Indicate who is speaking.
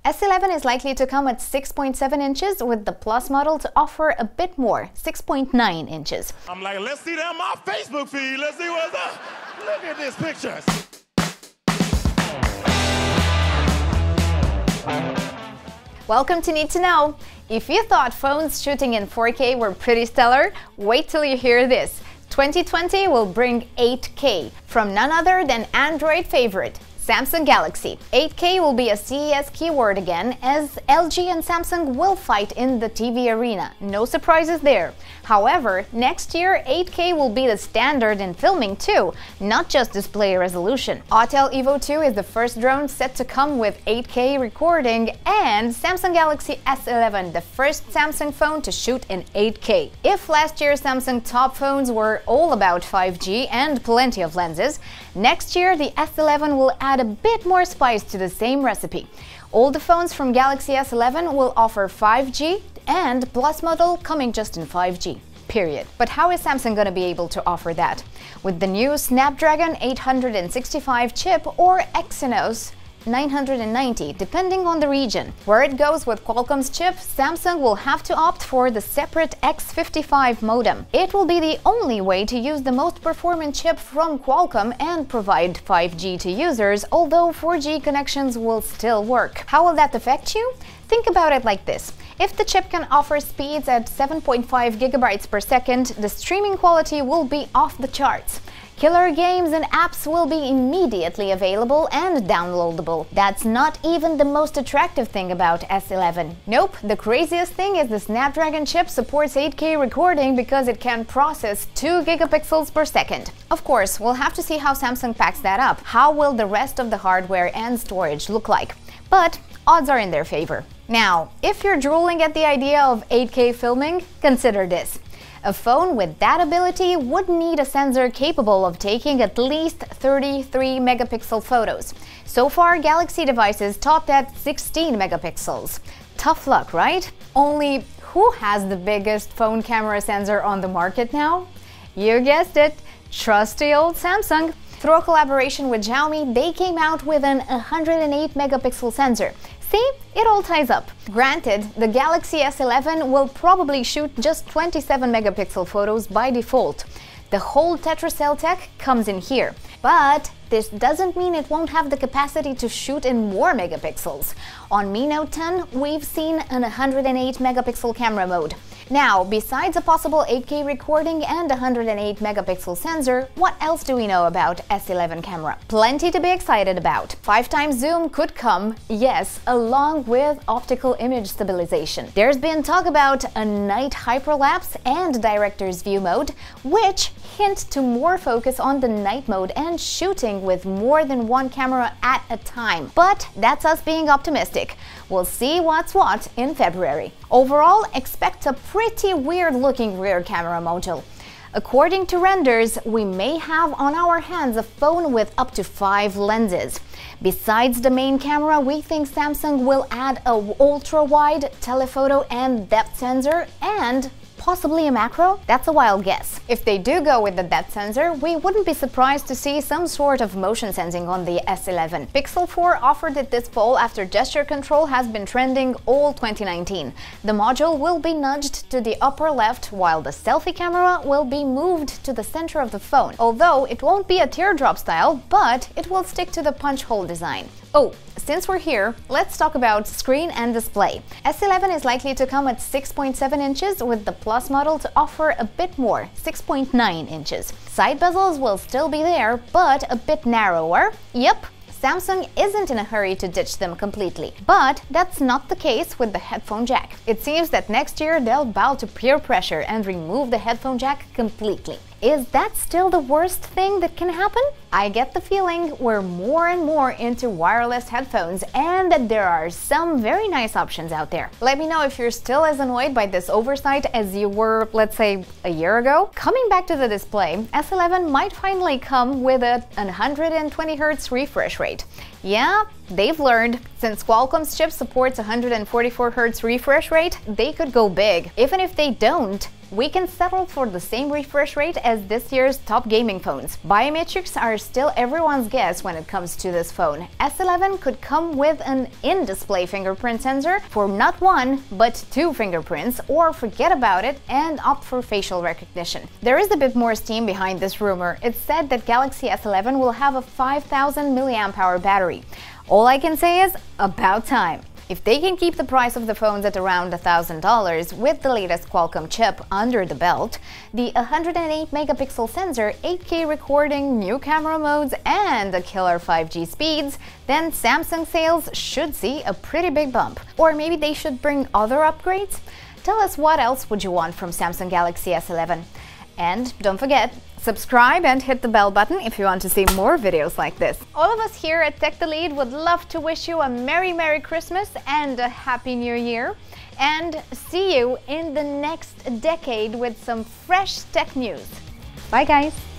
Speaker 1: S11 is likely to come at 6.7 inches, with the Plus model to offer a bit more, 6.9 inches.
Speaker 2: I'm like, let's see that on my Facebook feed. Let's see what's up. Look at this picture.
Speaker 1: Welcome to Need to Know. If you thought phones shooting in 4K were pretty stellar, wait till you hear this. 2020 will bring 8K from none other than Android favorite, Samsung Galaxy. 8K will be a CES keyword again, as LG and Samsung will fight in the TV arena. No surprises there. However, next year 8K will be the standard in filming too, not just display resolution. Autel Evo 2 is the first drone set to come with 8K recording, and Samsung Galaxy S11, the first Samsung phone to shoot in 8K. If last year's Samsung top phones were all about 5G and plenty of lenses, next year the S11 will add a bit more spice to the same recipe. All the phones from Galaxy S11 will offer 5G, and Plus model coming just in 5G. Period. But how is Samsung going to be able to offer that? With the new Snapdragon 865 chip or Exynos 990, depending on the region. Where it goes with Qualcomm's chip, Samsung will have to opt for the separate X55 modem. It will be the only way to use the most performant chip from Qualcomm and provide 5G to users, although 4G connections will still work. How will that affect you? Think about it like this. If the chip can offer speeds at 7.5 gigabytes per second, the streaming quality will be off the charts. Killer games and apps will be immediately available and downloadable. That's not even the most attractive thing about S11. Nope, the craziest thing is the Snapdragon chip supports 8K recording because it can process 2 gigapixels per second. Of course, we'll have to see how Samsung packs that up. How will the rest of the hardware and storage look like? But odds are in their favor. Now, if you're drooling at the idea of 8K filming, consider this. A phone with that ability would need a sensor capable of taking at least 33 megapixel photos. So far, Galaxy devices topped at 16 megapixels. Tough luck, right? Only who has the biggest phone camera sensor on the market now? You guessed it, trusty old Samsung. Through a collaboration with Xiaomi, they came out with an 108 megapixel sensor. See, it all ties up. Granted, the Galaxy S11 will probably shoot just 27 megapixel photos by default. The whole tetracell tech comes in here. But this doesn't mean it won't have the capacity to shoot in more megapixels. On Mi Note 10, we've seen an 108 megapixel camera mode. Now, besides a possible 8K recording and 108 megapixel sensor, what else do we know about S11 camera? Plenty to be excited about. 5x zoom could come, yes, along with optical image stabilization. There's been talk about a night hyperlapse and director's view mode, which hint to more focus on the night mode and shooting with more than one camera at a time. But that's us being optimistic. We'll see what's what in February. Overall, expect a pretty weird-looking rear camera module. According to renders, we may have on our hands a phone with up to 5 lenses. Besides the main camera, we think Samsung will add a ultra-wide, telephoto and depth sensor, and possibly a macro? That's a wild guess. If they do go with the depth sensor, we wouldn't be surprised to see some sort of motion sensing on the S11. Pixel 4 offered it this fall after gesture control has been trending all 2019. The module will be nudged to the upper left, while the selfie camera will be moved to the center of the phone. Although it won't be a teardrop style, but it will stick to the punch hole design. Oh, since we're here, let's talk about screen and display. S11 is likely to come at 6.7 inches, with the Plus model to offer a bit more, 6.9 inches. Side bezels will still be there, but a bit narrower. Yep, Samsung isn't in a hurry to ditch them completely. But that's not the case with the headphone jack. It seems that next year they'll bow to peer pressure and remove the headphone jack completely. Is that still the worst thing that can happen? I get the feeling we're more and more into wireless headphones and that there are some very nice options out there. Let me know if you're still as annoyed by this oversight as you were, let's say, a year ago. Coming back to the display, S11 might finally come with a 120Hz refresh rate. Yeah, they've learned. Since Qualcomm's chip supports 144Hz refresh rate, they could go big. Even if they don't, we can settle for the same refresh rate as this year's top gaming phones. Biometrics are still everyone's guess when it comes to this phone. S11 could come with an in-display fingerprint sensor for not one, but two fingerprints, or forget about it and opt for facial recognition. There is a bit more steam behind this rumor. It's said that Galaxy S11 will have a 5,000 mAh battery. All I can say is, about time. If they can keep the price of the phones at around $1,000 with the latest Qualcomm chip under the belt, the 108 megapixel sensor, 8K recording, new camera modes, and the killer 5G speeds, then Samsung sales should see a pretty big bump. Or maybe they should bring other upgrades? Tell us what else would you want from Samsung Galaxy S11. And don't forget, subscribe and hit the bell button if you want to see more videos like this. All of us here at TechTheLead would love to wish you a Merry Christmas and a Happy New Year. And see you in the next decade with some fresh tech news. Bye guys!